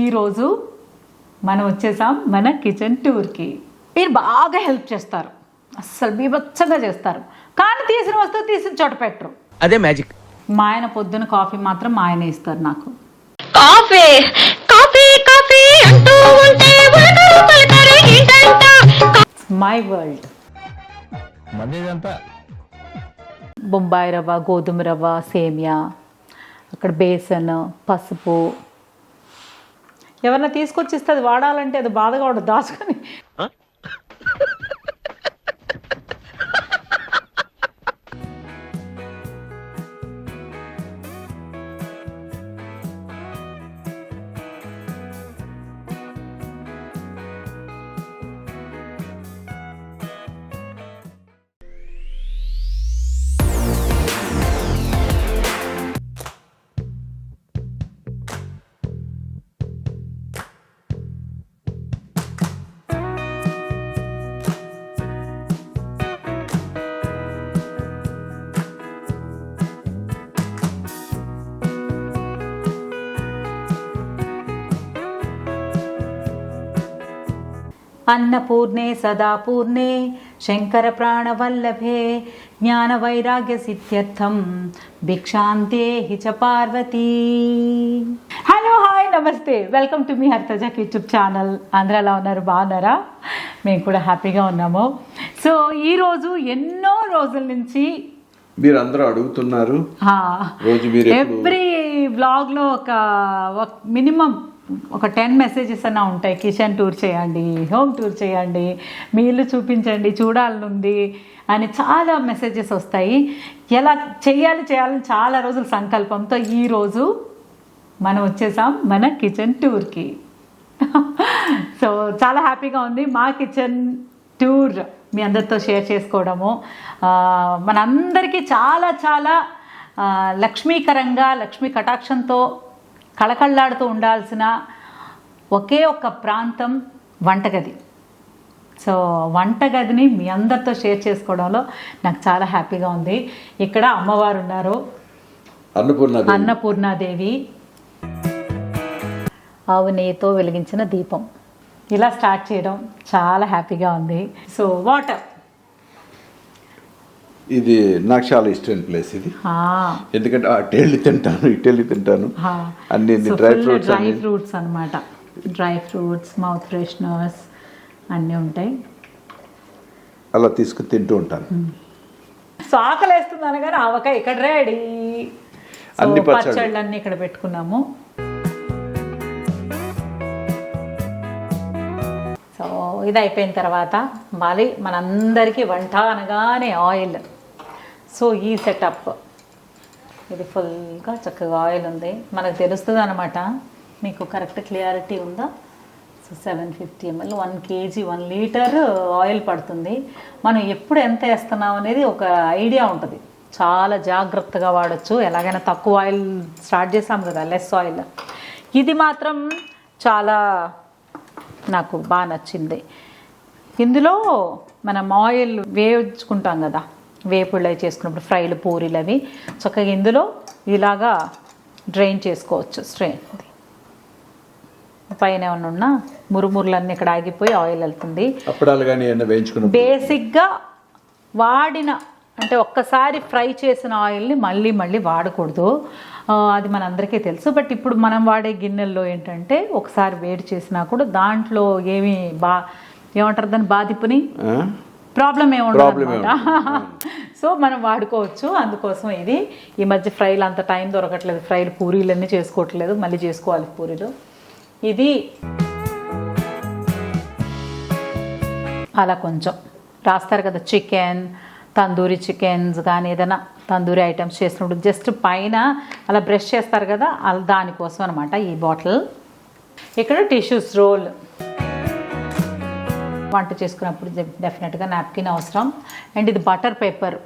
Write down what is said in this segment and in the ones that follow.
ఈరోజు మనం వచ్చేసాం మన కిచెన్ టూర్కి. మీరు బాగా హెల్ప్ చేస్తారు, అస్సలు బీభత్సంగా చేస్తారు, కానీ తీసిన వస్తువు తీసిన చోట పెట్టరు. అదే మ్యాజిక్. మా ఆయన పొద్దున కాఫీ మాత్రం మా ఆయన ఇస్తారు నాకు. కాఫీ కాఫీ కాఫీ అంటూ ఉంటే మై వరల్డ్. బొంబాయి రవ్వ, గోధుమ రవ్వ, సేమియా, అక్కడ బేసన్, పసుపు. ఎవరన్నా తీసుకొచ్చిస్తే అది వాడాలంటే అది బాధగా ఉండదు, దాచుకొని. అన్నపూర్ణే సదాపూర్ణే శంకర ప్రాణవల్లభే జ్ఞాన వైరాగ్య సిద్ధ్యర్థం భిక్షాంతే హిచ పార్వతీ. హలో, హాయ్, నమస్తే, వెల్కమ్ టు మీ హరితజాక్ యూట్యూబ్ ఛానల్. అందరూ ఎలా ఉన్నారు? బాగున్నారా? మేము కూడా హ్యాపీగా ఉన్నాము. సో ఈరోజు ఎన్నో రోజుల నుంచి మీరు అందరూ అడుగుతున్నారు, ఎవ్రీ బ్లాగ్లో ఒక మినిమం ఒక 10 మెసేజెస్ అన్నా ఉంటాయి. కిచెన్ టూర్ చేయండి, హోమ్ టూర్ చేయండి, మీ ఇల్లు చూపించండి, చూడాలనుంది అని చాలా మెసేజెస్ వస్తాయి. ఎలా చేయాలని చాలా రోజుల సంకల్పంతో ఈరోజు మనం వచ్చేసాం మన కిచెన్ టూర్కి. సో చాలా హ్యాపీగా ఉంది మా కిచెన్ టూర్ మీ అందరితో షేర్ చేసుకోవడము. మనందరికీ చాలా చాలా లక్ష్మీకరంగా, లక్ష్మీ కటాక్షంతో కళకళలాడుతూ ఉండాల్సిన ఒకే ఒక్క ప్రాంతం వంటగది. సో వంటగదిని మీ అందరితో షేర్ చేసుకోవడంలో నాకు చాలా హ్యాపీగా ఉంది. ఇక్కడ అమ్మవారు ఉన్నారు, అన్నపూర్ణాదేవి. ఆవు నెయ్యితో వెలిగించిన దీపం. ఇలా స్టార్ట్ చేయడం చాలా హ్యాపీగా ఉంది. సో వాటర్, ఇది నాకు చాలా ఇష్టమైన ప్లేస్ ఇది. ఎందుకంటే అటెళ్ళి తింటాను అన్ని డ్రై ఫ్రూట్స్ అన్నమాట. డ్రై ఫ్రూట్స్, మౌత్ ఫ్రెషనర్స్ అన్నీ ఉంటాయి. అలా తీసుకుని తింటూ ఉంటాను. సో ఆకలి వేస్తుంది అనగానే ఆవకాయ ఇక్కడ రెడీ. అన్ని పచ్చళ్ళు అన్నీ ఇక్కడ పెట్టుకున్నాము. సో ఇది అయిపోయిన తర్వాత మళ్ళీ మనందరికీ వంట అనగానే ఆయిల్. సో ఈ సెటప్, ఇది ఫుల్గా చక్కగా ఆయిల్ ఉంది, మనకు తెలుస్తుంది అనమాట. మీకు కరెక్ట్ క్లియారిటీ ఉందా? So 750 ml 1 kg 1 litre oil పడుతుంది. మనం ఎప్పుడు ఎంత వేస్తున్నాం అనేది ఒక ఐడియా ఉంటుంది. చాలా జాగ్రత్తగా వాడచ్చు. ఎలాగైనా తక్కువ ఆయిల్ స్టార్ట్ చేసాం కదా, లెస్ ఆయిల్. ఇది మాత్రం చాలా నాకు బాగా నచ్చింది. ఇందులో మనం ఆయిల్ వేయించుకుంటాం కదా, వేపుళ్ళు అవి చేసుకున్నప్పుడు, ఫ్రైలు, పూరీలు అవి చక్కగా ఇందులో ఇలాగా డ్రైన్ చేసుకోవచ్చు. స్ట్రెయిన్ పైన ఏమన్నా ఉన్న మురుమురులన్నీ ఇక్కడ ఆగిపోయి ఆయిల్ వెళ్తుంది. బేసిక్గా వాడిన అంటే ఒక్కసారి ఫ్రై చేసిన ఆయిల్ని మళ్ళీ మళ్ళీ వాడకూడదు, అది మనందరికీ తెలుసు. బట్ ఇప్పుడు మనం వాడే గిన్నెల్లో ఏంటంటే ఒకసారి వేడి చేసినా కూడా దాంట్లో ఏమంటారు దాన్ని, బాధిపుని ప్రాబ్లం ఏముండదు. సో మనం వాడుకోవచ్చు. అందుకోసం ఇది ఈ మధ్య ఫ్రైలు అంత టైం దొరకట్లేదు, ఫ్రైలు పూరీలన్నీ చేసుకోవట్లేదు, మళ్ళీ చేసుకోవాలి పూరీలు. ఇది అలా కొంచెం రాస్తారు కదా, చికెన్, తందూరి చికెన్స్ కానీ ఏదైనా తందూరి ఐటమ్స్ చేసినప్పుడు జస్ట్ పైన అలా బ్రష్ చేస్తారు కదా, అలా దానికోసం అనమాట ఈ బాటిల్. ఇక్కడ టిష్యూస్ రోల్, వంట చేసుకున్నప్పుడు డెఫినెట్గా నాప్కిన్ అవసరం. అండ్ ఇది బటర్ పేపర్,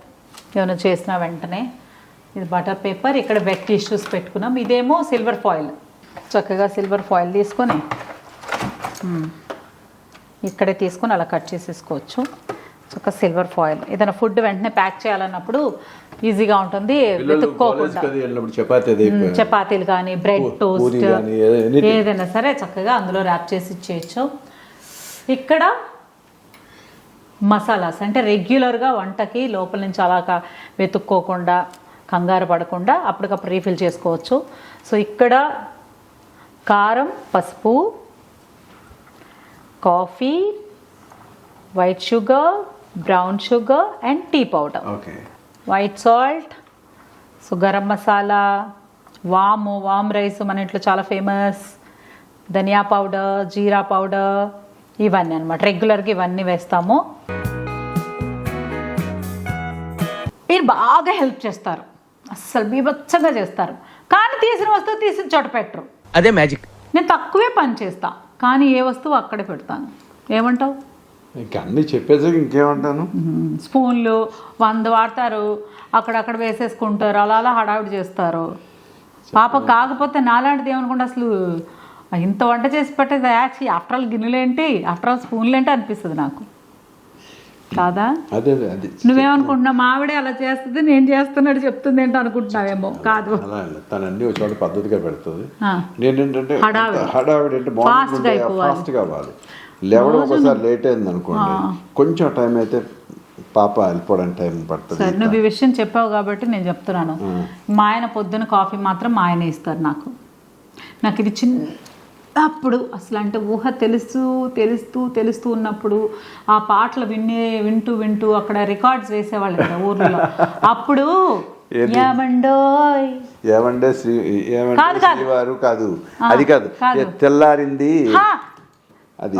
ఏమైనా చేసిన వెంటనే ఇది బటర్ పేపర్. ఇక్కడ వెట్ టిష్యూస్ పెట్టుకున్నాం. ఇదేమో సిల్వర్ ఫాయిల్. చక్కగా సిల్వర్ ఫాయిల్ తీసుకొని ఇక్కడే తీసుకొని అలా కట్ చేసేసుకోవచ్చు. ఒక సిల్వర్ ఫాయిల్. ఏదైనా ఫుడ్ వెంటనే ప్యాక్ చేయాలన్నప్పుడు ఈజీగా ఉంటుంది, వెతుక్కోకుండా. చపాతీలు కానీ బ్రెడ్ టోస్ట్ ఏదైనా సరే చక్కగా అందులో ర్యాప్ చేసి ఇచ్చేయచ్చు. ఇక్కడ మసాలాస్ అంటే రెగ్యులర్గా వంటకి లోపల నుంచి అలా వెతుక్కోకుండా కంగారు పడకుండా అప్పటికప్పుడు రీఫిల్ చేసుకోవచ్చు. సో ఇక్కడ కారం, పసుపు, coffee, white sugar, brown sugar and tea powder, white salt, so garam masala, వామ్ రైస్ మన ఇంట్లో చాలా ఫేమస్, ధనియా పౌడర్, జీరా పౌడర్, ఇవన్నీ అనమాట. రెగ్యులర్గా ఇవన్నీ వేస్తాము. మీరు బాగా హెల్ప్ చేస్తారు, అస్సలు బీభత్సంగా చేస్తారు, కానీ తీసిన వస్తువు తీసిన చోట పెట్టరు. అదే మ్యాజిక్. నేను తక్కువే పని చేస్తా, కానీ ఏ వస్తువు అక్కడే పెడతాను. ఏమంటావు? ఇంకా అన్నీ చెప్పేసి ఇంకేమంటాను. స్పూన్లు 100 వాడతారు, అక్కడక్కడ వేసేసుకుంటారు, అలా హడావిడి చేస్తారు. పాప కాకపోతే నాలాంటిది ఏమనుకుంటా, అసలు ఇంత వంట చేసి పెట్టేది యాక్చువల్లీ ఆఫ్టర్ ఆల్ గిన్నెలేంటి, ఆఫ్టర్ ఆల్ స్పూన్లేంటి అనిపిస్తుంది నాకు, కాదా? అదే నువ్వేమనుకుంటున్నావు? మావిడే అలా చేస్తుంది, నేను చేస్తున్నాడు చెప్తుంది ఏంటో అనుకుంటున్నావేమో. కాదు, తను అన్ని ఒక చోట పద్ధతిగా పెడుతుంది. నేనేంటంటే హడావిడి అంటే ఫాస్ట్ కావాలి. లేవడం ఒకసారి లేట్ అయింది అనుకోండి, కొంచెం టైం అయితే పాప వెళ్ళిపోవడానికి టైం పడుతుంది. సరే, నువ్వు ఈ విషయం చెప్పావు కాబట్టి నేను చెప్తున్నాను. మా ఆయన పొద్దున కాఫీ మాత్రం మా ఆయనే ఇస్తారు నాకు ఇది చిన్నప్పుడు అసలు, అంటే ఊహ తెలుస్తూ ఉన్నప్పుడు ఆ పాటలు వింటూ అక్కడ రికార్డ్స్ వేసేవాళ్ళు కదా ఊర్లో. అప్పుడు కాదు అది కాదు, తెల్లారింది అది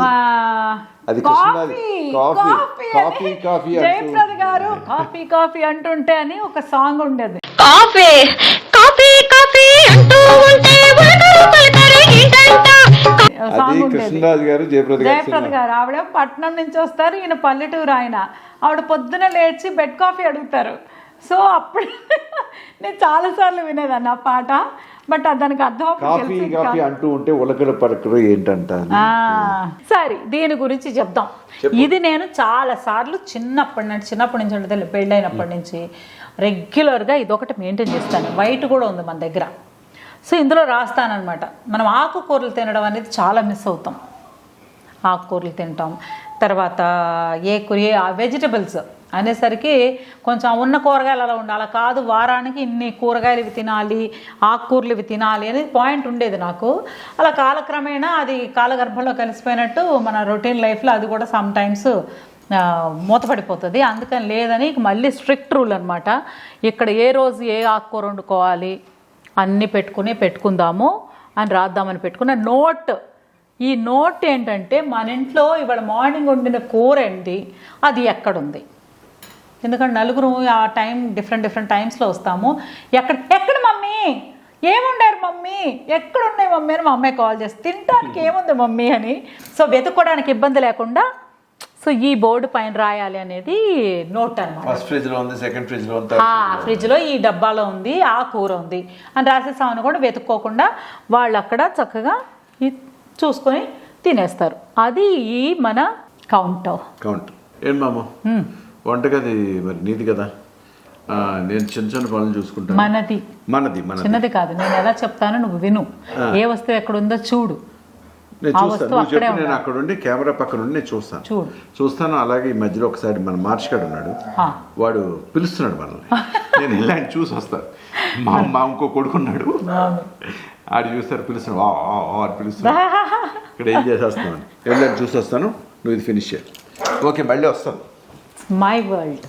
జయప్రద గారు కాఫీ అంటుంటే అని ఒక సాంగ్ ఉండేది. కాఫీ కాఫీ కాఫీ అంటూ ఉంటే కృష్ణరాజు గారు జయప్రద గారు ఆవిడ పట్నం నుంచి వస్తారు, ఈయన పల్లెటూరు ఆయన. ఆవిడ పొద్దున లేచి బెడ్ కాఫీ అడుగుతారు. సో అప్పుడు నేను చాలాసార్లు వినేదాన్ని ఆ పాట, బట్ దానికి అర్థం అంటూ ఉంటే ఉలకడ పలకరు ఏంటంట. సరే, దీని గురించి చెప్దాం. ఇది నేను చాలా సార్లు చిన్నప్పటి నుంచి అంటే పెళ్ళైనప్పటి నుంచి రెగ్యులర్గా ఇదొకటి మెయింటైన్ చేస్తాను. వైట్ కూడా ఉంది మన దగ్గర. సో ఇందులో రాస్తానమాట. మనం ఆకుకూరలు తినడం అనేది చాలా మిస్ అవుతాం. ఆకుకూరలు తింటాం, తర్వాత ఏ వెజిటబుల్స్ అనేసరికి కొంచెం ఉన్న కూరగాయలు అలా ఉండాలి, కాదు వారానికి ఇన్ని కూరగాయలు ఇవి తినాలి, ఆకుకూరలు ఇవి తినాలి అనేది పాయింట్ ఉండేది నాకు. అలా కాలక్రమేణా అది కాలగర్భంలో కలిసిపోయినట్టు మన రొటీన్ లైఫ్లో అది కూడా సమ్ టైమ్స్ మూతపడిపోతుంది. అందుకని లేదని మళ్ళీ స్ట్రిక్ట్ రూల్ అనమాట. ఇక్కడ ఏ రోజు ఏ ఆకుకూర వండుకోవాలి అన్నీ పెట్టుకుందాము అని రాద్దామని పెట్టుకున్న నోట్. ఈ నోట్ ఏంటంటే మన ఇంట్లో ఇవాళ మార్నింగ్ వండిన కూర ఏంటి, అది ఎక్కడుంది. ఎందుకంటే నలుగురు ఆ టైం డిఫరెంట్ టైమ్స్లో వస్తాము. ఎక్కడ మమ్మీ, ఏముండారు మమ్మీ, ఎక్కడున్నాయి మమ్మీ అని మా అమ్మాయి కాల్ చేసి, తినడానికి ఏముంది మమ్మీ అని. సో వెతుక్కోవడానికి ఇబ్బంది లేకుండా సో ఈ బోర్డు పైన రాయాలి అనేది నోట్ అనమాట. ఫ్రిడ్జ్లో ఈ డబ్బాలో ఉంది, ఆ కూర ఉంది అని రాసేసామని కూడా వెతుక్కోకుండా వాళ్ళు అక్కడ చక్కగా చూసుకొని తినేస్తారు. అది ఈ మన కౌంట్. ఏం మామ వంటగది మరి నీది కదా, నేను చిన్న పనులు చూసుకుంటాను. మనది చిన్నది కాదు, నేను ఎలా చెప్తానో నువ్వు విను. ఏ వస్తువు ఎక్కడుందో చూడు. నేను అక్కడ ఉండి కెమెరా పక్కన ఉండి నేను చూస్తాను. అలాగే ఈ మధ్యలో ఒకసారి మన మార్చిగాడు ఉన్నాడు, వాడు పిలుస్తున్నాడు మనల్ని. నేను ఇలాంటి చూసి వస్తాను. మా ఇంకో కొడుకున్నాడు, ఆడు చూస్తారు, పిలుస్తున్నాడు. ఇక్కడ ఏం చేసేస్తాను, వెళ్ళాను చూసి వస్తాను, నువ్వు ఇది ఫినిష్ చేయాలి. ఓకే, మళ్ళీ వస్తాను. మై వరల్డ్,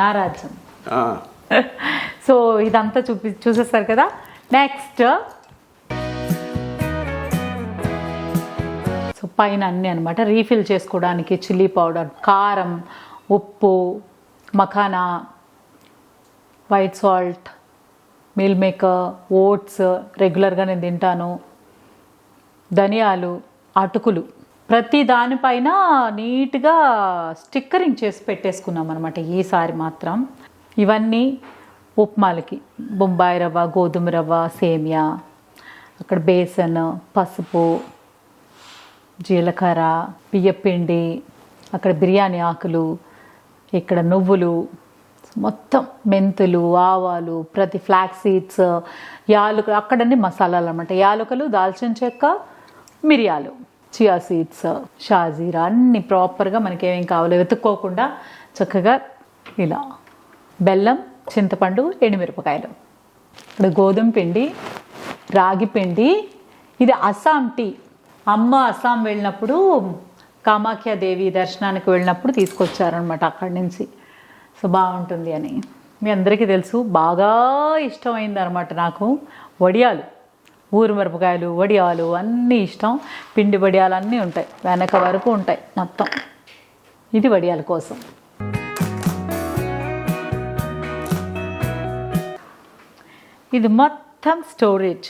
నా రాజ్యం. సో ఇదంతా చూసేస్తారు కదా. నెక్స్ట్ సో పైన అన్నీ అనమాట రీఫిల్ చేసుకోవడానికి చిల్లీ పౌడర్, కారం, ఉప్పు, makhana, white salt, meal maker, oats రెగ్యులర్గా నేను తింటాను, ధనియాలు, అటుకులు. ప్రతి దానిపైన నీట్గా స్టిక్కరింగ్ చేసి పెట్టేసుకున్నాం అనమాట ఈసారి మాత్రం. ఇవన్నీ ఉప్మాలకి బొంబాయి రవ్వ, గోధుమ రవ్వ, సేమియా, అక్కడ బేసన్, పసుపు, జీలకర్ర, బియ్యపిండి, అక్కడ బిర్యానీ ఆకులు, ఇక్కడ నువ్వులు, మొత్తం మెంతులు, ఆవాలు, ప్రతి ఫ్లాక్ సీడ్స్, యాలకులు, అక్కడన్నీ మసాలాలు అన్నమాట. యాలకులు, దాల్చిన చెక్క, మిరియాలు, చియా సీడ్స్, షాజీరా, అన్నీ ప్రాపర్గా మనకి ఏమేం కావాలో వెతుక్కోకుండా చక్కగా ఇలా బెల్లం, చింతపండు, ఎండుమిరపకాయలు. ఇక్కడ గోధుమ పిండి, రాగి పిండి. ఇది అస్సాం టీ. అమ్మ అస్సాం వెళ్ళినప్పుడు కామాఖ్యాదేవి దర్శనానికి వెళ్ళినప్పుడు తీసుకొచ్చారనమాట అక్కడి నుంచి. సో బాగుంటుంది అని మీ అందరికీ తెలుసు. బాగా ఇష్టమైంది అనమాట నాకు వడియాలు, ఊరు మిరపకాయలు, వడియాలు అన్నీ ఇష్టం. పిండి వడియాలు అన్నీ ఉంటాయి, వెనక వరకు ఉంటాయి మొత్తం. ఇది వడియాల కోసం. ఇది మొత్తం స్టోరేజ్.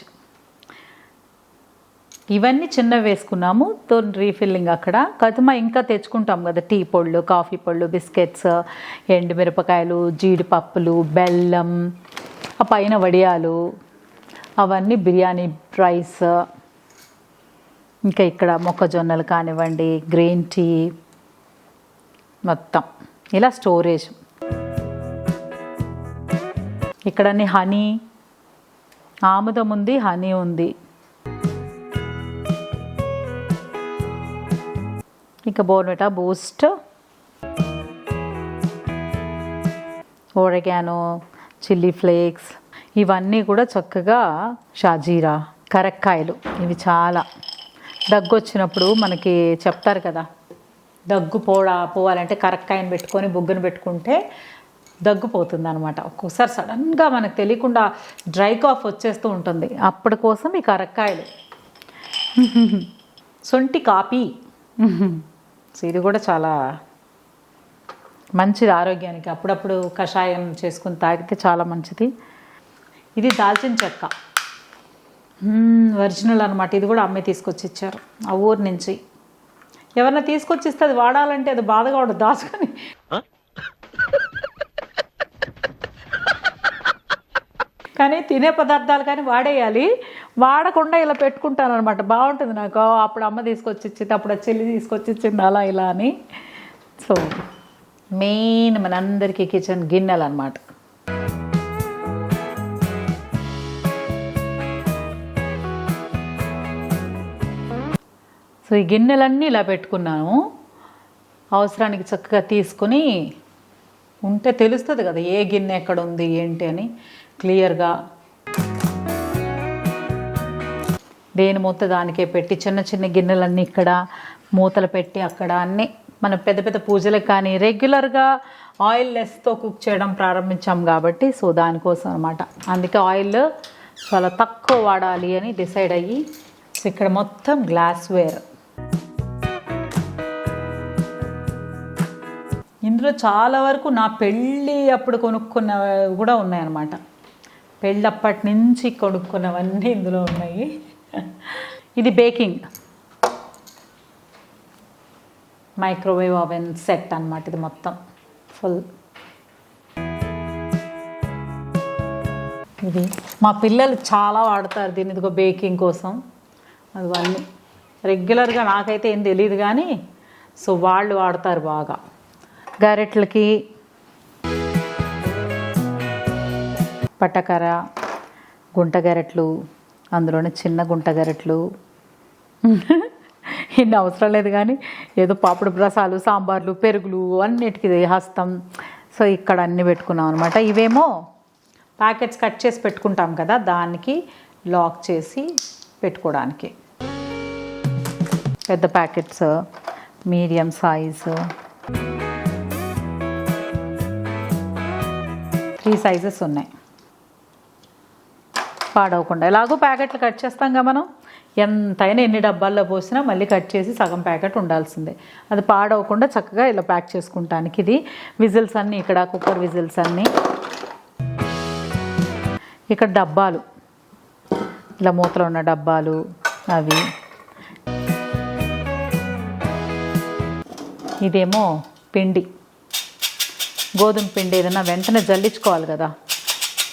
ఇవన్నీ చిన్నవి వేసుకున్నాము, తో రీఫిల్లింగ్ అక్కడ. కథమ ఇంకా తెచ్చుకుంటాం కదా, టీ పొళ్ళు, కాఫీ పొళ్ళు, బిస్కెట్స్, ఎండుమిరపకాయలు, జీడిపప్పులు, బెల్లం, ఆ పైన వడియాలు, అవన్నీ బిర్యానీ రైస్. ఇంకా ఇక్కడ మొక్కజొన్నలు కానివ్వండి, గ్రీన్ టీ, మొత్తం ఇలా స్టోరేజ్. ఇక్కడన్నీ హనీ, ఆముదం ఉంది, హనీ ఉంది. ఇక బోర్న్విటా, బూస్ట్, ఓరెగానో, చిల్లీ ఫ్లేక్స్, ఇవన్నీ కూడా చక్కగా షాజీరా, కరక్కాయలు. ఇవి చాలా దగ్గు వచ్చినప్పుడు మనకి చెప్తారు కదా, దగ్గు పోవాలంటే కరక్కాయని పెట్టుకొని బుగ్గను పెట్టుకుంటే దగ్గు పోతుంది అనమాట. ఒక్కోసారి సడన్గా మనకు తెలియకుండా డ్రై కాఫ్ వచ్చేస్తూ ఉంటుంది. అప్పటి కోసం ఈ కరక్కాయలు. సొంటి కాపీ. సో ఇది కూడా చాలా మంచిది ఆరోగ్యానికి. అప్పుడప్పుడు కషాయం చేసుకుని తాగితే చాలా మంచిది. ఇది దాల్చిన చెక్క, ఒరిజినల్ అనమాట. ఇది కూడా అమ్మే తీసుకొచ్చి ఇచ్చారు ఆ ఊరు నుంచి. ఎవరన్నా తీసుకొచ్చి ఇస్తే అది వాడాలంటే అది బాధగా ఉండదు, దాచుకొని. కానీ తినే పదార్థాలు కానీ వాడేయాలి, వాడకుండా ఇలా పెట్టుకుంటాను అనమాట. బాగుంటుంది నాకు. అప్పుడు అమ్మ తీసుకొచ్చి ఇచ్చింది, అప్పుడు చెల్లి తీసుకొచ్చి ఇచ్చింది, అలా ఇలా అని. సో మెయిన్ మనందరికీ కిచెన్ గిన్నెలు అనమాట. సో ఈ గిన్నెలన్నీ ఇలా పెట్టుకున్నాను. అవసరానికి చక్కగా తీసుకుని ఉంటే తెలుస్తుంది కదా ఏ గిన్నె ఎక్కడ ఉంది ఏంటి అని క్లియర్గా. దేని మూత దానికే పెట్టి, చిన్న చిన్న గిన్నెలన్నీ ఇక్కడ మూతలు పెట్టి అక్కడ అన్నీ. మనం పెద్ద పెద్ద పూజలకు కానీ రెగ్యులర్గా ఆయిల్ లెస్తో కుక్ చేయడం ప్రారంభించాం కాబట్టి, సో దానికోసం అనమాట. అందుకే ఆయిల్ చాలా తక్కువ వాడాలి అని డిసైడ్ అయ్యి. సో ఇక్కడ మొత్తం గ్లాస్వేర్. ఇందులో చాలా వరకు నా పెళ్ళి అప్పుడు కొనుక్కున్నవి కూడా ఉన్నాయన్నమాట. పెళ్ళప్పటి నుంచి కొనుక్కున్నవన్నీ ఇందులో ఉన్నాయి. ఇది బేకింగ్ మైక్రోవేవ్ ఓవెన్ సెట్ అన్నమాట. ఇది మొత్తం ఫుల్. ఇది మా పిల్లలు చాలా వాడతారు దీన్ని, ఇదిగో బేకింగ్ కోసం. అది వాళ్ళు రెగ్యులర్గా నాకైతే ఏం తెలియదు కానీ, సో వాళ్ళు వాడతారు బాగా. గరెట్లకి పట్టకర, గుంట గరెట్లు, అందులోనే చిన్న గుంట గరెట్లు. ఇన్ని అవసరం లేదు కానీ ఏదో పాపడు రసాలు, సాంబార్లు, పెరుగులు అన్నిటికీ హస్తం. సో ఇక్కడ అన్నీ పెట్టుకున్నాం అనమాట. ఇవేమో ప్యాకెట్స్ కట్ చేసి పెట్టుకుంటాం కదా, దానికి లాక్ చేసి పెట్టుకోవడానికి. పెద్ద ప్యాకెట్స్, మీడియం సైజు, 3 సైజెస్ ఉన్నాయి. పాడవకుండా ఎలాగో ప్యాకెట్లు కట్ చేస్తాం కదా మనం. ఎంతైనా ఎన్ని డబ్బాల్లో పోసినా మళ్ళీ కట్ చేసి సగం ప్యాకెట్ ఉండాల్సిందే. అది పాడవకుండా చక్కగా ఇలా ప్యాక్ చేసుకుంటానికి. ఇది విజిల్స్ అన్నీ, ఇక్కడ కుక్కర్ విజిల్స్ అన్నీ. ఇక్కడ డబ్బాలు, ఇలా మూతలో ఉన్న డబ్బాలు అవి. ఇదేమో పిండి, గోధుమ పిండి. ఏదైనా వెంటనే జల్లించుకోవాలి కదా.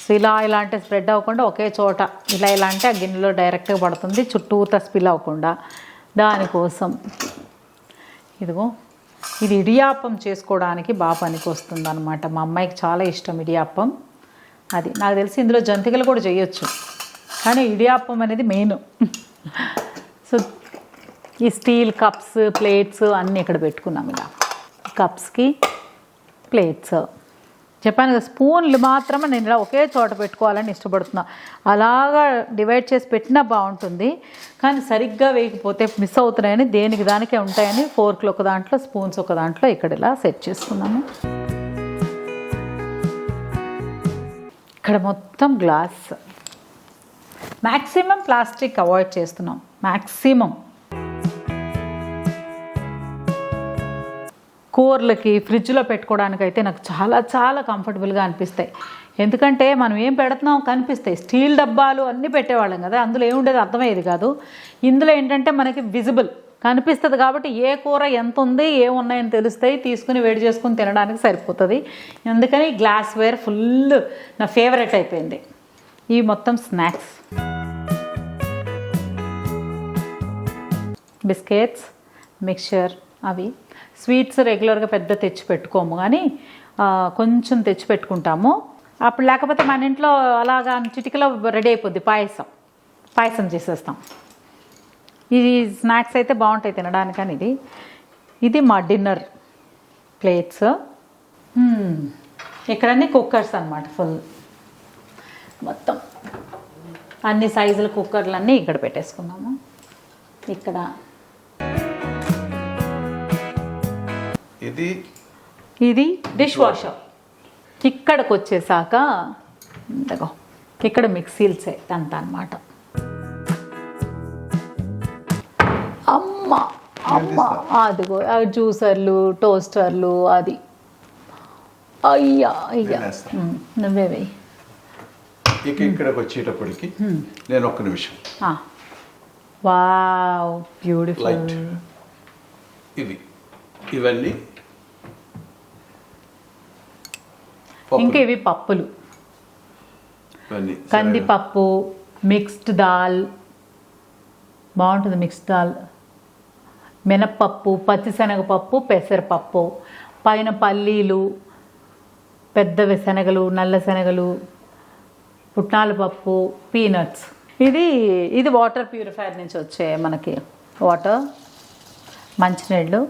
సో ఇలా అంటే స్ప్రెడ్ అవ్వకుండా ఒకే చోట ఇలా అంటే ఆ గిన్నెలో డైరెక్ట్గా పడుతుంది, చుట్టూతా స్పిల్ అవ్వకుండా. దానికోసం ఇదిగో ఇది ఇడియాప్పం చేసుకోవడానికి బాగా పనికి వస్తుంది అనమాట. మా అమ్మాయికి చాలా ఇష్టం ఇడియాప్పం. అది నాకు తెలిసి ఇందులో జంతికలు కూడా చేయొచ్చు, కానీ ఇడియాప్పం అనేది మెయిన్. సో ఈ స్టీల్ కప్స్, ప్లేట్స్ అన్నీ ఇక్కడ పెట్టుకున్నాం. ఇలా కప్స్కి ప్లేట్స్ చెప్పాను కదా, స్పూన్లు మాత్రమే నేను ఇలా ఒకే చోట పెట్టుకోవాలని ఇష్టపడుతున్నా. అలాగా డివైడ్ చేసి పెట్టినా బాగుంటుంది, కానీ సరిగ్గా వేయకపోతే మిస్ అవుతున్నాయని దేనికి దానికే ఉంటాయని ఫోర్క్లు ఒక దాంట్లో, స్పూన్స్ ఒక దాంట్లో ఇక్కడ ఇలా సెట్ చేసుకున్నాము. ఇక్కడ మొత్తం గ్లాస్. మ్యాక్సిమం ప్లాస్టిక్ అవాయిడ్ చేస్తున్నాం, మ్యాక్సిమం. కూరలకి ఫ్రిడ్జ్లో పెట్టుకోవడానికి అయితే నాకు చాలా చాలా కంఫర్టబుల్గా అనిపిస్తాయి. ఎందుకంటే మనం ఏం పెడుతున్నాం కనిపిస్తాయి. స్టీల్ డబ్బాలు అన్నీ పెట్టేవాళ్ళం కదా, అందులో ఏముండేది అర్థమయ్యేది కాదు. ఇందులో ఏంటంటే మనకి విజిబుల్ కనిపిస్తుంది కాబట్టి ఏ కూర ఎంత ఉంది, ఏమున్నాయని తెలుస్తాయి, తీసుకుని వేడి చేసుకుని తినడానికి సరిపోతుంది. అందుకని గ్లాస్ వేర్ ఫుల్ నా ఫేవరెట్ అయిపోయింది. ఇవి మొత్తం స్నాక్స్, బిస్కెట్స్, మిక్చర్. అవి స్వీట్స్ రెగ్యులర్గా పెద్ద తెచ్చి పెట్టుకోము, కానీ కొంచెం తెచ్చి పెట్టుకుంటాము. అప్పుడు లేకపోతే మన ఇంట్లో అలాగా చిటికలో రెడీ అయిపోద్ది. పాయసం చేసేస్తాం. ఈ స్నాక్స్ అయితే బాగుంటాయి తినడానికి. అని ఇది మా డిన్నర్ ప్లేట్స్. ఇక్కడన్నీ కుక్కర్స్ అన్నమాట. ఫుల్ మొత్తం అన్ని సైజుల కుక్కర్లన్నీ ఇక్కడ పెట్టేసుకున్నాము. ఇక్కడ ఇది డిష్ వాషర్. ఇక్కడికి వచ్చేసాక ఇక్కడ మిక్సీల్సే అంత అన్నమాట. అమ్మ అదిగో జ్యూసర్లు, టోస్టర్లు. అది అయ్యా నువ్వే వెయ్యి. ఇక్కడికి వచ్చేటప్పటికి నేను ఒక్క నిమిషం. Wow, beautiful. ఇవన్నీ ఇంకా ఇవి పప్పులు, కందిపప్పు, మిక్స్డ్ దాల్ బాగుంటుంది. మిక్స్డ్ దాల్, మినప్పప్పు, పచ్చిశనగపప్పు, పెసరపప్పు, పైన పల్లీలు, పెద్దవి శనగలు, నల్ల శనగలు, పుట్నాల పప్పు, పీనట్స్. ఇది వాటర్ ప్యూరిఫైయర్ నుంచి వచ్చే మనకి వాటర్, మంచినీళ్ళు.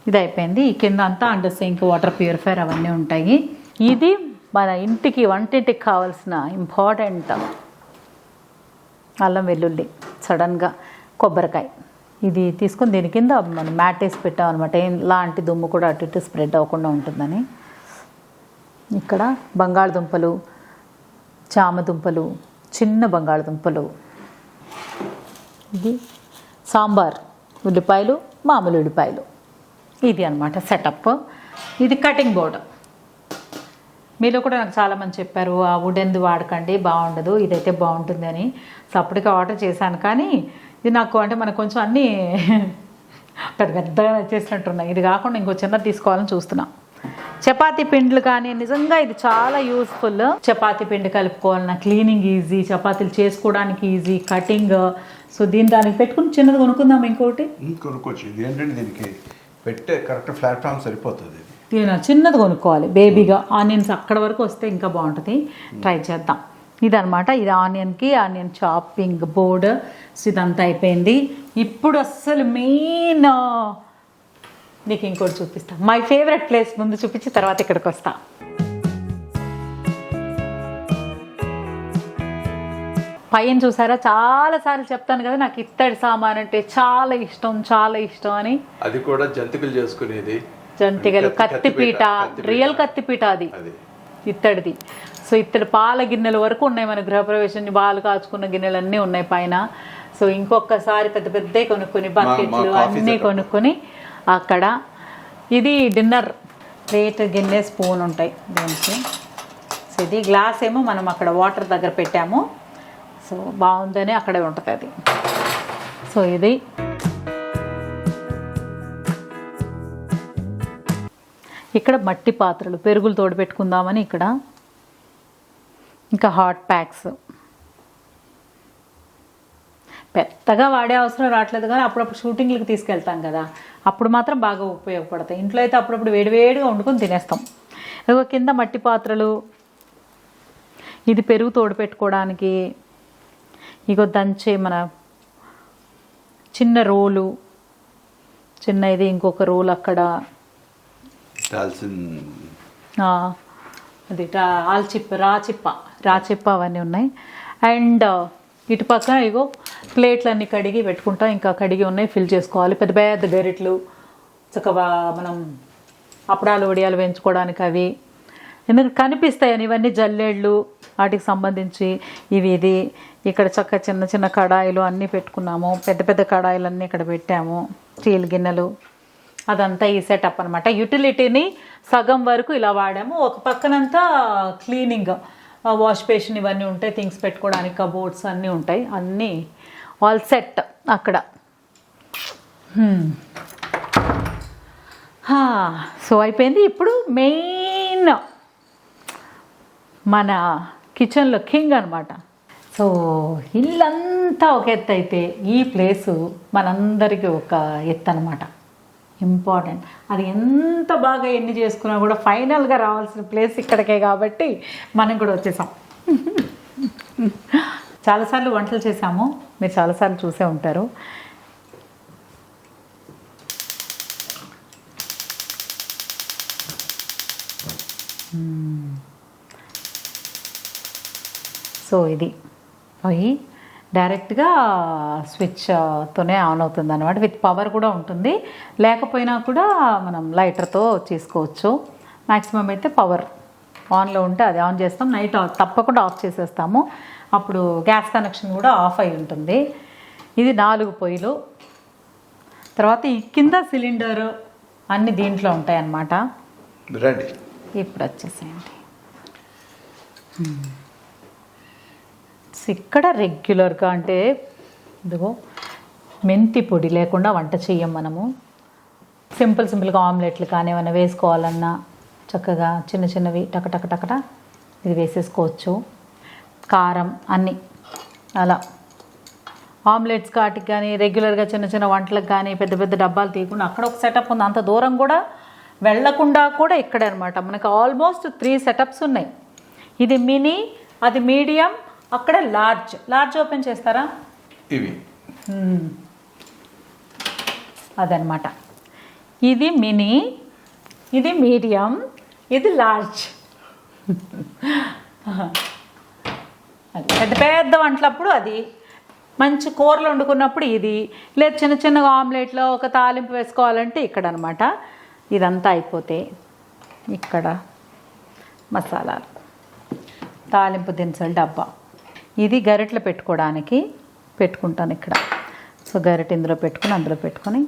ఇది అయిపోయింది. ఈ కింద అంతా అండర్ సింక్ వాటర్ ప్యూరిఫైయర్ అవన్నీ ఉంటాయి. ఇది మన ఇంటికి వంటింటికి కావాల్సిన ఇంపార్టెంట్ అల్లం వెల్లుల్లి, సడన్గా కొబ్బరికాయ. ఇది తీసుకొని దీని కింద మనం మ్యాట్ వేసి పెట్టాం అనమాట. లాంటి దుమ్ము కూడా అటు ఇటు స్ప్రెడ్ అవ్వకుండా ఉంటుందని. ఇక్కడ బంగాళదుంపలు, చామదుంపలు, చిన్న బంగాళదుంపలు. ఇది సాంబార్, ఉల్లిపాయలు, మామూలు ఉల్లిపాయలు. ఇది అన్నమాట సెటప్. ఇది కటింగ్ బోర్డు. మీలో కూడా నాకు చాలామంది చెప్పారు ఆ వుడెన్ది వాడకండి, బాగుండదు, ఇదైతే బాగుంటుంది అని. సో అప్పటికే ఆర్డర్ చేశాను, కానీ ఇది నాకు అంటే మనకు కొంచెం అన్నీ పెద్దగా వచ్చేసినట్టున్నాయి. ఇది కాకుండా ఇంకో చిన్నది తీసుకోవాలని చూస్తున్నా. చపాతీ పిండిలు కానీ నిజంగా ఇది చాలా యూస్ఫుల్. చపాతీ పిండి కలుపుకోవాలన్నా క్లీనింగ్ ఈజీ, చపాతీలు చేసుకోవడానికి ఈజీ, కటింగ్. సో దానికి పెట్టుకుని చిన్నది కొనుక్కుందాం. ఇంకోటి కొనుక్కోవచ్చు. ఇది ఏంటంటే దీనికి పెట్టే కరెక్ట్ ప్లాట్ఫామ్ సరిపోతుంది. చిన్నది కొనుక్కోవాలి బేబీగా. ఆనియన్స్ అక్కడ వరకు వస్తే ఇంకా బాగుంటుంది. ట్రై చేద్దాం. ఇదనమాట. ఇది ఆనియన్ చాపింగ్ బోర్డ్. సో ఇదంతా అయిపోయింది. ఇప్పుడు అస్సలు మెయిన్ నీకు ఇంకోటి చూపిస్తా. మై ఫేవరెట్ ప్లేస్ ముందు చూపించి తర్వాత ఇక్కడికి వస్తా. పైన చూసారా, చాలాసార్లు చెప్తాను కదా నాకు ఇత్తడి సామాన్ అంటే చాలా ఇష్టం అని. అది కూడా జంతికలు చేసుకునేది. జంతికలు, కత్తిపీట, రియల్ కత్తిపీట అది ఇత్తడిది. సో ఇత్తడి పాల గిన్నెల వరకు ఉన్నాయి. మన గృహప్రవేశం పాలు కాచుకున్న గిన్నెలు అన్నీ ఉన్నాయి పైన. సో ఇంకొకసారి పెద్ద కొనుక్కొని బకెట్లు అన్నీ కొనుక్కొని అక్కడ. ఇది డిన్నర్ ప్లేట్, గిన్నె, స్పూన్ ఉంటాయి దీనికి. సో ఇది గ్లాస్ ఏమో మనం అక్కడ వాటర్ దగ్గర పెట్టాము. సో బాగుందని అక్కడే ఉంటుంది అది. సో ఇది ఇక్కడ మట్టి పాత్రలు, పెరుగులు తోడు పెట్టుకుందామని ఇక్కడ. ఇంకా హాట్ ప్యాక్స్, పెద్దగా వాడే అవసరం రావట్లేదు, కానీ అప్పుడప్పుడు షూటింగ్లకు తీసుకెళ్తాం కదా, అప్పుడు మాత్రం బాగా ఉపయోగపడతాయి. ఇంట్లో అయితే అప్పుడప్పుడు వేడివేడిగా వండుకొని తినేస్తాం. ఇదిగో కింద మట్టి పాత్రలు, ఇది పెరుగు తోడు పెట్టుకోవడానికి, ఇగో దంచే మన చిన్న రోలు, చిన్న ఇది ఇంకొక రోల్ అక్కడ, అది రాచిప్ప అవన్నీ ఉన్నాయి. అండ్ ఇటు పక్కన ఇగో ప్లేట్లన్నీ కడిగి పెట్టుకుంటాం, ఇంకా కడిగి ఉన్నాయి, ఫిల్ చేసుకోవాలి. పెద్ద పెద్ద గరిట్లు చక్కగా మనం అప్పడాలు వడియాలు వేయించుకోవడానికి అవి, ఎందుకంటే కనిపిస్తాయని ఇవన్నీ జల్లెళ్ళు వాటికి సంబంధించి ఇది ఇక్కడ చక్క చిన్న చిన్న కడాయిలు అన్నీ పెట్టుకున్నాము. పెద్ద పెద్ద కడాయిలు అన్నీ ఇక్కడ పెట్టాము, స్టీల్ గిన్నెలు, అదంతా ఈ సెటప్ అనమాట. యూటిలిటీని సగం వరకు ఇలా వాడాము. ఒక పక్కనంతా క్లీనింగ్, వాష్ బేసిన్ ఇవన్నీ ఉంటాయి, థింగ్స్ పెట్టుకోవడానికి కబోర్డ్స్ అన్నీ ఉంటాయి, అన్నీ ఆల్ సెట్ అక్కడ. సో అయిపోయింది. ఇప్పుడు మెయిన్ మన కిచెన్లో కింగ్ అనమాట. సో ఇల్లంతా ఒక ఎత్తు అయితే ఈ ప్లేసు మనందరికీ ఒక ఎత్తు అనమాట, ఇంపార్టెంట్. అది ఎంత బాగా ఎన్ని చేసుకున్నా కూడా ఫైనల్గా రావాల్సిన ప్లేస్ ఇక్కడికే, కాబట్టి మనం కూడా వచ్చేసాం. చాలాసార్లు వంటలు చేసాము, మీరు చాలాసార్లు చూసే ఉంటారు. సో ఇది అవి డైరెక్ట్గా స్విచ్తోనే ఆన్ అవుతుంది అనమాట. విత్ పవర్ కూడా ఉంటుంది, లేకపోయినా కూడా మనం లైటర్తో చేసుకోవచ్చు. మ్యాక్సిమం అయితే పవర్ ఆన్లో ఉంటే అది ఆన్ చేస్తాం, నైట్ తప్పకుండా ఆఫ్ చేసేస్తాము, అప్పుడు గ్యాస్ కనెక్షన్ కూడా ఆఫ్ అయి ఉంటుంది. ఇది 4 పొయ్యిలు. తర్వాత ఈ కింద సిలిండరు అన్నీ దీంట్లో ఉంటాయి అన్నమాట. రెడీ. ఇప్పుడు వచ్చేసేయండి. ఇక్కడ రెగ్యులర్గా అంటే ఇదిగో మెంతి పొడి లేకుండా వంట చెయ్యం మనము. సింపుల్గా ఆమ్లెట్లు కానీ ఏమైనా వేసుకోవాలన్నా చక్కగా చిన్న చిన్నవి టకటక ఇది వేసేసుకోవచ్చు. కారం అన్నీ అలా ఆమ్లెట్స్ కాటికి కానీ రెగ్యులర్గా చిన్న చిన్న వంటలకు కానీ పెద్ద పెద్ద డబ్బాలు తీయకుండా అక్కడ ఒక సెటప్ ఉంది. అంత దూరం కూడా వెళ్ళకుండా కూడా ఇక్కడే అనమాట. మనకు ఆల్మోస్ట్ 3 సెటప్స్ ఉన్నాయి. ఇది మినీ, అది మీడియం, అక్కడ లార్జ్ ఓపెన్ చేస్తారా ఇవి, అదనమాట. ఇది మినీ, ఇది మీడియం, ఇది లార్జ్. అది పెద్ద పెద్ద వంటలప్పుడు అది, మంచి కూరలు వండుకున్నప్పుడు ఇది, లేదు చిన్న చిన్నగా ఆమ్లెట్లో ఒక తాలింపు వేసుకోవాలంటే ఇక్కడ అనమాట. ఇదంతా అయిపోతే ఇక్కడ మసాలాలు, తాలింపు దినుసులు డబ్బా, ఇది గరిటెలు పెట్టుకోవడానికి పెట్టుకుంటాను ఇక్కడ. సో గరిటె ఇందులో పెట్టుకుని అందులో పెట్టుకొని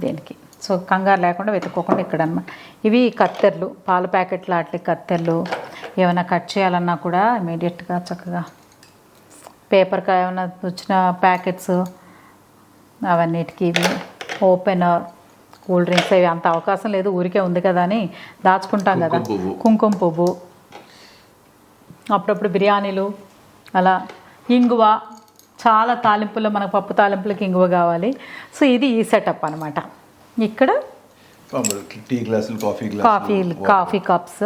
దేనికి, సో కంగారు లేకుండా వెతుక్కోకుండా ఇక్కడ అనమాట. ఇవి కత్తెరలు, పాల ప్యాకెట్లు వాటి కత్తెరలు, ఏమైనా కట్ చేయాలన్నా కూడా ఇమీడియట్గా చక్కగా పేపర్కి ఏమైనా వచ్చిన ప్యాకెట్స్ అవన్నిటికీ ఇవి. ఓపెనర్, కూల్ డ్రింక్స్ అవి అంత అవకాశం లేదు, ఊరికే ఉంది కదా అని దాచుకుంటాం కదా. కుంకుమ పువ్వు, అప్పుడప్పుడు బిర్యానీలు అలా. ఇంగువ, చాలా తాలింపుల్లో మనకు పప్పు తాలింపులకి ఇంగువ కావాలి. సో ఇది ఈ సెటప్ అనమాట. ఇక్కడ టీ గ్లాసులు, కాఫీ కప్స్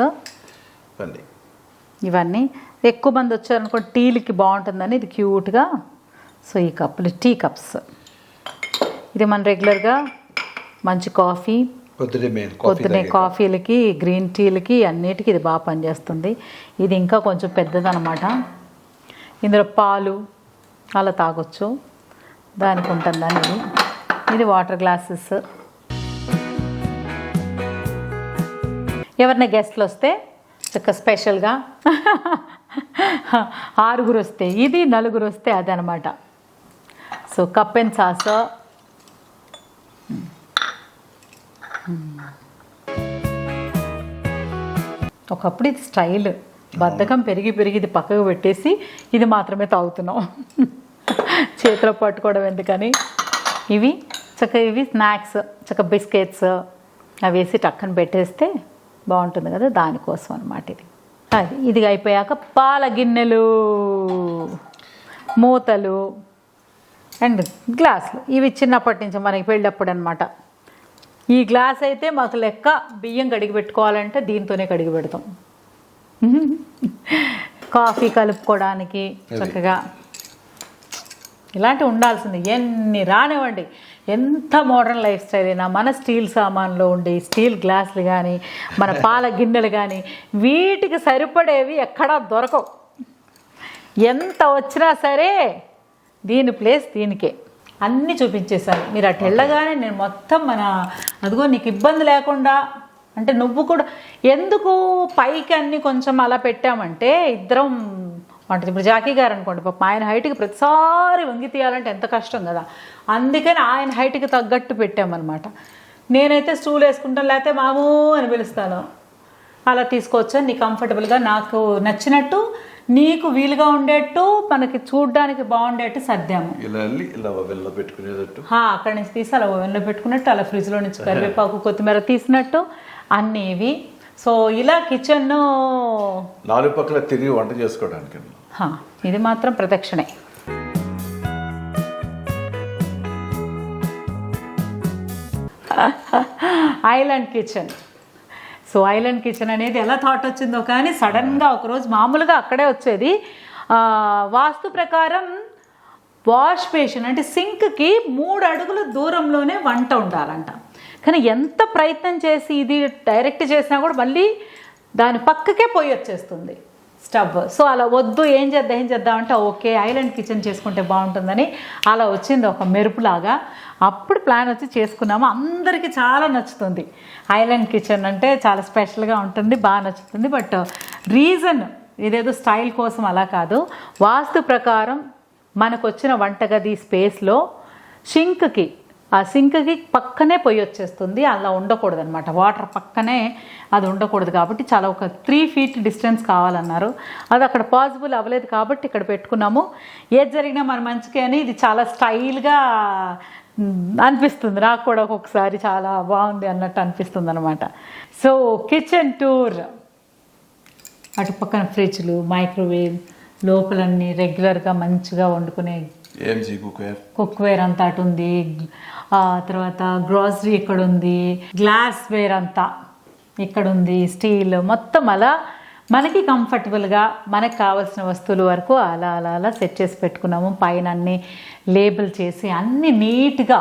ఇవన్నీ. ఎక్కువ మంది వచ్చారనుకో టీలకి బాగుంటుందని ఇది క్యూట్గా. సో ఈ కప్పులు టీ కప్స్. ఇది మన రెగ్యులర్గా మంచి కాఫీ, పొద్దునే కాఫీలకి, గ్రీన్ టీలకి అన్నిటికీ ఇది బాగా పనిచేస్తుంది. ఇది ఇంకా కొంచెం పెద్దదనమాట, ఇందులో పాలు అలా తాగొచ్చు, దానికి ఉంటుందని. ఇది వాటర్ గ్లాసెస్. ఎవరైనా గెస్ట్లు వస్తే చక్క స్పెషల్గా 6 వస్తే ఇది, 4 వస్తే అది అనమాట. So cup and sauce. ఒకప్పుడు ఇది స్టైల్, బద్ధకం పెరిగి ఇది పక్కకు పెట్టేసి ఇది మాత్రమే తాగుతున్నాం, చేతిలో పట్టుకోవడం ఎందుకని. ఇవి ఇవి స్నాక్స్, బిస్కెట్స్ అవి వేసి టక్కన పెట్టేస్తే బాగుంటుంది కదా, దానికోసం అనమాట ఇది. ఇది అయిపోయాక పాల గిన్నెలు, మూతలు, అండ్ గ్లాసులు ఇవి చిన్నప్పటి నుంచి మనకి పెళ్ళప్పుడు అనమాట. ఈ గ్లాస్ అయితే మాకు లెక్క బియ్యం కడిగి పెట్టుకోవాలంటే దీంతోనే కడిగి పెడతాం. కాఫీ కలుపుకోవడానికి చక్కగా ఇలాంటివి ఉండాల్సింది. ఎన్ని రానివ్వండి, ఎంత మోడర్న్ లైఫ్ స్టైల్ అయినా మన స్టీల్ సామాన్లో ఉండి స్టీల్ గ్లాసులు కానీ మన పాల గిన్నెలు కానీ వీటికి సరిపడేవి ఎక్కడా దొరకవు. ఎంత వచ్చినా సరే దీని ప్లేస్ దీనికే. అన్నీ చూపించేశాను. మీరు అటు వెళ్ళగానే నేను మొత్తం అదిగో నీకు ఇబ్బంది లేకుండా అంటే నువ్వు కూడా ఎందుకు పైకి అన్నీ కొంచెం అలా పెట్టామంటే ఇద్దరం వంట. ఇప్పుడు జాకీ గారు అనుకోండి, పాపం ఆయన హైట్కి ప్రతిసారి వంగి తీయాలంటే ఎంత కష్టం కదా, అందుకని ఆయన హైట్కి తగ్గట్టు పెట్టామన్నమాట. నేనైతే స్టూల్ వేసుకుంటాను, లేకపోతే మామూ అని పిలుస్తాను. అలా తీసుకోవచ్చు నీ కంఫర్టబుల్గా నాకు నచ్చినట్టు నీకు వీలుగా ఉండేట్టు మనకి చూడడానికి బాగుండేట్టు సర్దాము. అక్కడి నుంచి తీసి అలా ఓవెన్లో పెట్టుకున్నట్టు, అలా ఫ్రిడ్జ్లో నుంచి కరివేపాకు కొత్తిమీర తీసినట్టు అన్నీ ఇవి. సో ఇలా కిచెన్ 4 పక్కల తిరిగి వంట చేసుకోవడానికి ఇది మాత్రం ప్రదక్షిణే. Island kitchen. So island kitchen అనేది ఎలా థాట్ వచ్చిందో కానీ సడన్గా ఒకరోజు మామూలుగా అక్కడే వచ్చేది. వాస్తు ప్రకారం వాష్ బేసిన్ అంటే సింక్కి 3 అడుగుల దూరంలోనే వంట ఉండాలంట. కానీ ఎంత ప్రయత్నం చేసి ఇది డైరెక్ట్ చేసినా కూడా మళ్ళీ దాని పక్కకే పొయ్యి వచ్చేస్తుంది స్టవ్. సో అలా వద్దు, ఏం చేద్దాం అంటే ఓకే ఐలాండ్ కిచెన్ చేసుకుంటే బాగుంటుందని అలా వచ్చింది ఒక మెరుపులాగా. అప్పుడు ప్లాన్ వచ్చి చేసుకున్నాము. అందరికీ చాలా నచ్చుతుంది. ఐలాండ్ కిచెన్ అంటే చాలా స్పెషల్గా ఉంటుంది, బాగా నచ్చుతుంది. బట్ రీజన్ ఇదేదో స్టైల్ కోసం అలా కాదు. వాస్తు ప్రకారం మనకు వచ్చిన వంటగది స్పేస్లో ఆ సింక్కి పక్కనే పొయ్యి వచ్చేస్తుంది. అలా ఉండకూడదు అనమాట, వాటర్ పక్కనే అది ఉండకూడదు. కాబట్టి చాలా ఒక 3 feet డిస్టెన్స్ కావాలన్నారు. అది అక్కడ పాసిబుల్ అవ్వలేదు కాబట్టి ఇక్కడ పెట్టుకున్నాము. ఏది జరిగినా మన మంచికే అని ఇది చాలా స్టైల్గా అనిపిస్తుంది. నాకు కూడా ఒక్కొక్కసారి చాలా బాగుంది అన్నట్టు అనిపిస్తుంది అనమాట. So kitchen tour. అటు పక్కన ఫ్రిడ్జ్లు, మైక్రోవేవ్, లోపలన్నీ రెగ్యులర్గా మంచిగా వండుకునే కుక్వేర్ అంతా అటు ఉంది. తర్వాత గ్రాసరీ ఇక్కడ ఉంది, గ్లాస్ వేర్ అంతా ఇక్కడ ఉంది, స్టీల్ మొత్తం అలా మనకి కంఫర్టబుల్గా మనకు కావాల్సిన వస్తువుల వరకు అలా అలా అలా సెట్ చేసి పెట్టుకున్నాము. పైన అన్నీ లేబుల్ చేసి అన్నీ నీట్గా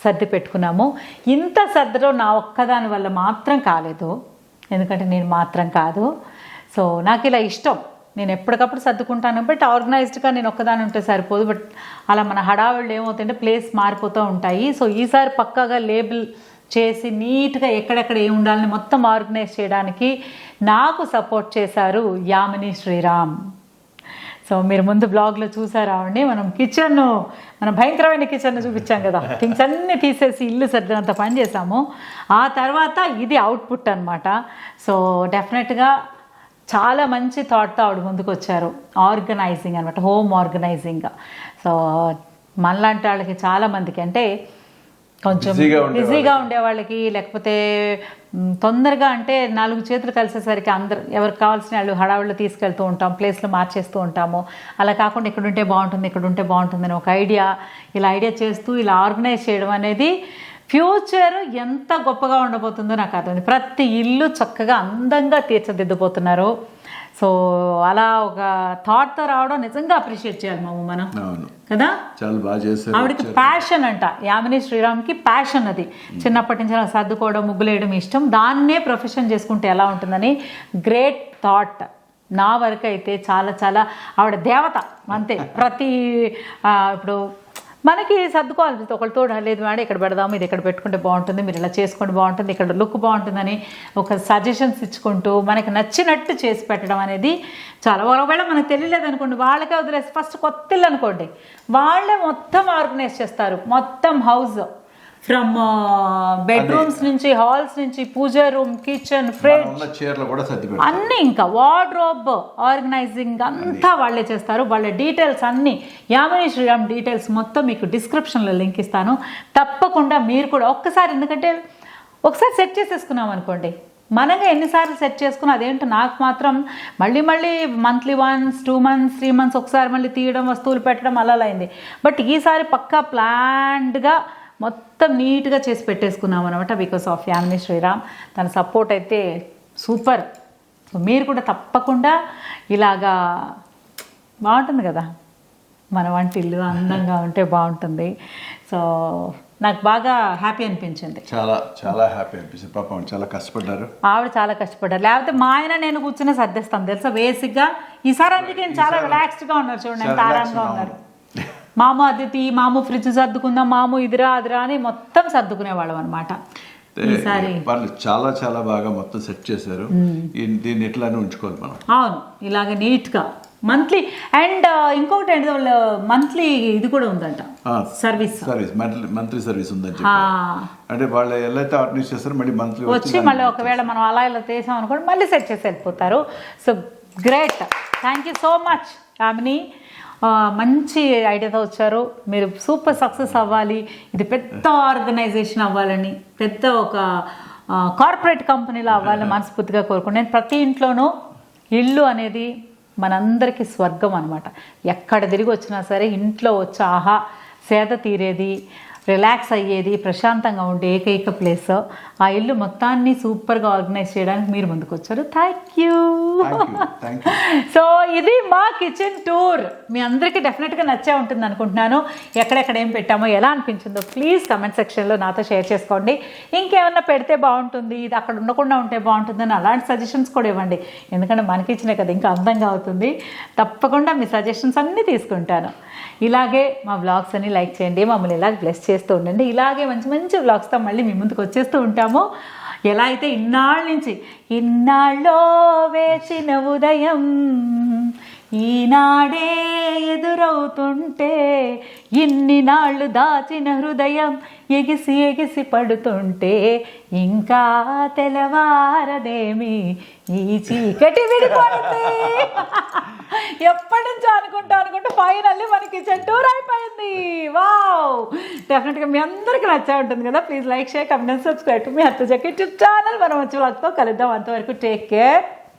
సర్ది పెట్టుకున్నాము. ఇంత సర్దడం నా ఒక్కదాని వల్ల మాత్రం కాలేదు, ఎందుకంటే నేను మాత్రం కాదు. సో నాకు ఇలా ఇష్టం, నేను ఎప్పటికప్పుడు సర్దుకుంటాను. బట్ ఆర్గనైజ్డ్గా నేను ఒక్కదాని ఉంటే సరిపోదు. బట్ అలా మన హడావిళ్ళు ఏమవుతుందంటే ప్లేస్ మారిపోతూ ఉంటాయి. సో ఈసారి పక్కాగా లేబుల్ చేసి నీట్గా ఎక్కడెక్కడ ఏమి ఉండాలని మొత్తం ఆర్గనైజ్ చేయడానికి నాకు సపోర్ట్ చేశారు యామిని శ్రీరామ్. సో మీరు ముందు బ్లాగ్లో చూసారావండి, మనం భయంకరమైన కిచెన్ చూపించాం కదా, థింగ్స్ అన్నీ తీసేసి ఇల్లు సర్దినంత పని చేసాము. ఆ తర్వాత ఇది అవుట్పుట్ అనమాట. సో డెఫినెట్గా చాలా మంచి థాట్తో ఆవిడ ముందుకు వచ్చారు. ఆర్గనైజింగ్ అనమాట, హోమ్ ఆర్గనైజింగ్. సో మనలాంటి వాళ్ళకి చాలామందికి అంటే కొంచెం బిజీగా ఉండే వాళ్ళకి, లేకపోతే తొందరగా అంటే 4 చేతులు కలిసేసరికి అందరు ఎవరికి కావాల్సిన వాళ్ళు హడావుళ్ళు తీసుకెళ్తూ ఉంటాం, ప్లేస్లు మార్చేస్తూ ఉంటాము. అలా కాకుండా ఇక్కడ ఉంటే బాగుంటుంది అని ఒక ఇలా ఐడియా చేస్తూ ఇలా ఆర్గనైజ్ చేయడం అనేది ఫ్యూచర్ ఎంత గొప్పగా ఉండబోతుందో నాకు అర్థమైంది. ప్రతి ఇల్లు చక్కగా అందంగా తీర్చిదిద్దుపోతున్నారు. సో అలా ఒక థాట్తో రావడం నిజంగా అప్రిషియేట్ చేయాలి మనం కదా. చాలా బాగా చేశారు. ఆవిడకి ప్యాషన్ అంట, యామిని శ్రీరామ్కి ప్యాషన్ అది. చిన్నప్పటి నుంచి అలా సర్దుకోవడం, ముగ్గులేయడం ఇష్టం. దాన్నే ప్రొఫెషన్ చేసుకుంటే ఎలా ఉంటుందని గ్రేట్ థాట్. నా వరకు అయితే చాలా చాలా ఆవిడ దేవత అంతే. ఇప్పుడు మనకి సర్దుకోవాలి, ఒకరితో లేదు మేడం ఇక్కడ పెడదాము, ఇది ఇక్కడ పెట్టుకుంటే బాగుంటుంది, మీరు ఇలా చేసుకోండి బాగుంటుంది, ఇక్కడ లుక్ బాగుంటుందని ఒక సజెషన్స్ ఇచ్చుకుంటూ మనకి నచ్చినట్టు చేసి పెట్టడం అనేది చాలా. ఒకవేళ మనకు తెలియలేదు అనుకోండి, వాళ్ళకే వదిలేసి ఫస్ట్ కొత్త ఇల్లు అనుకోండి, వాళ్ళే మొత్తం ఆర్గనైజ్ చేస్తారు. మొత్తం హౌస్ ఫ్రమ్ బెడ్రూమ్స్ నుంచి, హాల్స్ నుంచి, పూజా రూమ్, కిచెన్, ఫ్రిడ్జ్ అన్నీ, ఇంకా వార్డ్రోబ్ ఆర్గనైజింగ్ అంతా వాళ్ళే చేస్తారు. వాళ్ళ డీటెయిల్స్ అన్నీ, యామిని శ్రీరామ్ డీటెయిల్స్ మొత్తం మీకు డిస్క్రిప్షన్లో లింక్ ఇస్తాను. తప్పకుండా మీరు కూడా ఒక్కసారి, ఎందుకంటే ఒకసారి సెట్ చేసేసుకున్నాం అనుకోండి మనగా ఎన్నిసార్లు సెట్ చేసుకుని అదేంటో నాకు మాత్రం మళ్ళీ మంత్లీ వన్స్ 2 months 3 months ఒకసారి మళ్ళీ తీయడం వస్తువులు పెట్టడం అలా అయింది. బట్ ఈసారి పక్కా ప్లాన్డ్గా మొత్తం నీట్గా చేసి పెట్టేసుకున్నాం అనమాట బికాస్ ఆఫ్ యామిని శ్రీరామ్. తన సపోర్ట్ అయితే సూపర్. సో మీరు కూడా తప్పకుండా ఇలాగా బాగుంటుంది కదా మన వంటిల్లు అందంగా ఉంటే బాగుంటుంది. సో నాకు బాగా హ్యాపీ అనిపించింది, చాలా చాలా హ్యాపీ అనిపించింది. పాపం చాలా కష్టపడ్డారు, ఆవిడ చాలా కష్టపడ్డారు. లేకపోతే మా ఆయన నేను కూర్చుని సర్దేస్తాం తెలుసా బేసిక్గా. ఈసారి అందుకే చాలా రిలాక్స్డ్గా ఉన్నారు, చూడండి ఎంత ఆరాంగా ఉన్నారు. మాము అదితి, మాము ఫ్రిడ్జ్ సర్దుకుందాం, మాము ఇదిరా అదిరా అని మొత్తం సర్దుకునేవాళ్ళం అనమాట. ఈసారి వాళ్ళు చాలా చాలా బాగా మొత్తం సెట్ చేశారు. దీన్ని ఎట్లానే ఉంచుకోవాలి మనం. అవును, ఇలాగ నీట్గా మంత్లీ. అండ్ ఇంకొకటి ఏంటి, వాళ్ళు మంత్లీ ఇది కూడా ఉందంట, సర్వీస్ మంత్లీ సర్వీస్ ఉందని చెప్పి. అంటే వాళ్ళు ఎలా అయితే ఆర్గనైజ్ చేస్తారో మళ్ళీ మంత్లీ వచ్చి మళ్ళీ ఒకవేళ మనం అలా ఇలా చేసాం అనుకోండి మళ్ళీ సెట్ చేసి వెళ్ళిపోతారు. So great, thank you so much Yamini. మంచి ఐడియాతో వచ్చారు మీరు. సూపర్ సక్సెస్ అవ్వాలి, ఇది పెద్ద ఆర్గనైజేషన్ అవ్వాలని, పెద్ద ఒక కార్పొరేట్ కంపెనీలో అవ్వాలని మనస్ఫూర్తిగా కోరుకుంటున్నాను. నేను ప్రతి ఇంట్లోనూ ఇల్లు అనేది మనందరికీ స్వర్గం అనమాట. ఎక్కడ తిరిగి వచ్చినా సరే ఇంట్లో వచ్చి ఆహా సేద తీరేది, రిలాక్స్ అయ్యేది, ప్రశాంతంగా ఉండే ఏకైక ప్లేస్. ఆ ఇల్లు మొత్తాన్ని సూపర్గా ఆర్గనైజ్ చేయడానికి మీరు ముందుకు వచ్చారు. Thank you. సో ఇది మా కిచెన్ టూర్. మీ అందరికీ డెఫినెట్గా నచ్చే ఉంటుంది అనుకుంటున్నాను. ఎక్కడెక్కడ ఏం పెట్టామో ఎలా అనిపించిందో ప్లీజ్ కమెంట్ సెక్షన్లో నాతో షేర్ చేసుకోండి. ఇంకేమన్నా పెడితే బాగుంటుంది, ఇది అక్కడ ఉండకుండా ఉంటే బాగుంటుందని అలాంటి సజెషన్స్ కూడా ఇవ్వండి. ఎందుకంటే మన కిచెనే కదా ఇంకా అందంగా అవుతుంది. తప్పకుండా మీ సజెషన్స్ అన్నీ తీసుకుంటాను. ఇలాగే మా వ్లాగ్స్ అన్ని లైక్ చేయండి, మమ్మల్ని ఇలాగ బ్లెస్ చేస్తూ ఉండండి. ఇలాగే మంచి మంచి వ్లాగ్స్తో మళ్ళీ మీ ముందుకు వచ్చేస్తూ ఉంటాము. ఎలా అయితే ఇన్నాళ్ళ నుంచి ఇన్నాళ్ళో వేసిన ఉదయం ఈనాడే ఎదురవుతుంటే, ఇన్ని నాళ్ళు దాచిన హృదయం ఎగిసి ఎగిసి పడుతుంటే, ఇంకా తెల్లవారదేమి ఈ చీకటి విడిపడితే. ఎప్పటి నుంచో అనుకుంటూ ఫైనల్లీ మన కిచెన్ టూర్ అయిపోయింది. వావ్, డెఫినెట్గా మీ అందరికీ నచ్చే ఉంటుంది కదా. Please like, share, comment, subscribe to మీ అత్తజక్క యూట్యూబ్ ఛానల్. మనం వచ్చే వాళ్ళతో కలుద్దాం. అంతవరకు టేక్ కేర్.